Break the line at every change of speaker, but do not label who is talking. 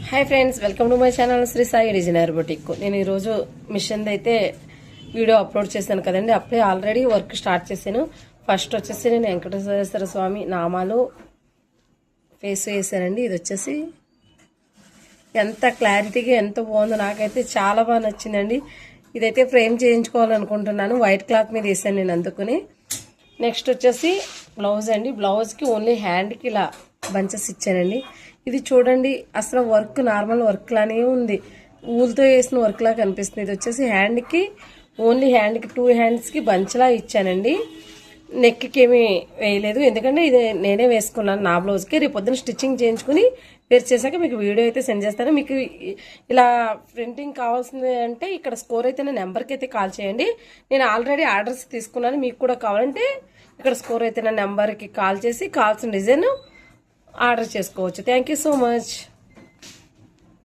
Hi friends, welcome to my channel Shri Sai designer boutique. నేను ఈరోజు machine అయితే వీడియో అప్లోడ్ చేశాను కదండి. అప్పుడే ఆల్రెడీ వర్క్ స్టార్ట్ చేశాను. ఫస్ట్ వచ్చేసి నేను వెంకటేశ్వర స్వామి నామాలు ఫేస్ వేసానండి. ఇది వచ్చేసి ఎంత క్లారిటీగా ఎంత బాగుందో, నాకైతే చాలా బాగా నచ్చిందండి. ఇదైతే ఫ్రేమ్ చేయించుకోవాలనుకుంటున్నాను. వైట్ క్లాత్ మీద వేసాను నేను అందుకుని. నెక్స్ట్ వచ్చేసి బ్లౌజ్ అండి. బ్లౌజ్కి ఓన్లీ హ్యాండ్కి ఇలా బంచెస్ ఇచ్చానండి. ఇది చూడండి, అసలు వర్క్ నార్మల్ వర్క్ లానే ఉంది, ఊల్తో వేసిన వర్క్ లా కనిపిస్తుంది. ఇది వచ్చేసి హ్యాండ్కి ఓన్లీ హ్యాండ్కి 2 హ్యాండ్స్కి బంచ్లా ఇచ్చానండి. నెక్కి ఏమీ వేయలేదు, ఎందుకంటే ఇది నేనే వేసుకున్నాను నా బ్లౌజ్కి. రేపు పొద్దున స్టిచ్చింగ్ చేయించుకుని వేర్ చేశాక మీకు వీడియో అయితే సెండ్ చేస్తాను. మీకు ఇలా ప్రింటింగ్ కావాల్సింది అంటే ఇక్కడ స్కోర్ అయితే నా నెంబర్కి అయితే కాల్ చేయండి. నేను ఆల్రెడీ ఆర్డర్స్ తీసుకున్నాను. మీకు కూడా కావాలంటే ఇక్కడ స్కోర్ అయితే నా నెంబర్కి కాల్ చేసి కావాల్సిన డిజైన్ ఆర్డర్ చేసుకోవచ్చు. Thank you so much.